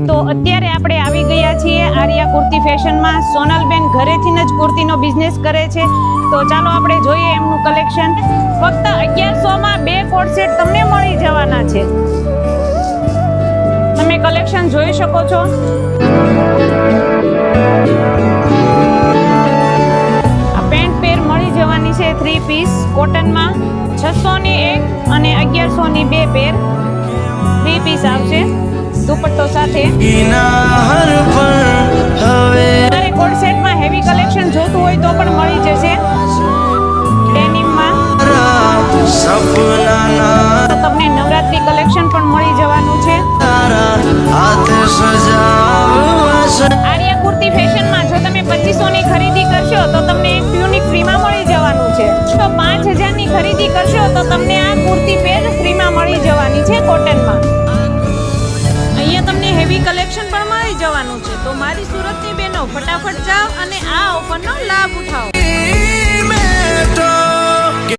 તો અત્યારે આપણે આવી ગયા છીએ આર્યા કુર્તી ફેશનમાં. સોનલબેન ઘરેથી જ કુર્તીનો બિઝનેસ કરે છે, તો ચાલો આપણે જોઈએ એમનું કલેક્શન. ફક્ત 1100 માં 2 કોટ સેટ તમને મળી જવાના છે. તમે કલેક્શન જોઈ શકો છો. આ પેન્ટ પેર મળી જવાની છે 3 પીસ કોટનમાં. 600 ની 1 અને 1100 ની 2 પેર 3 પીસ આવશે દુપટ્ટો સાથે. તમારે કોટ સેટમાં હેવી કલેક્શન જોતું હોય તો પણ મળી જશે. ડેનિમમાં તમને નવરાત્રી કલેક્શન પણ મળી જવાનું છે. આર્યા કુર્તી ફેશનમાં જો તમે 2500 ની ખરીદી કરશો તો તમને એક ટ્યુનિક ફ્રીમાં મળી જવાનું છે. જો 5000 ની ખરીદી કરશો તો તમને આ કુર્તી પેર ફ્રીમાં મળી જવાની છે કોટનમાં. અહીંયા તમને હેવી કલેક્શન પણ મળી જવાનું છે. તો મારી સુરતની બહેનો ફટાફટ જાઓ અને આ ઓફરનો લાભ ઉઠાવો.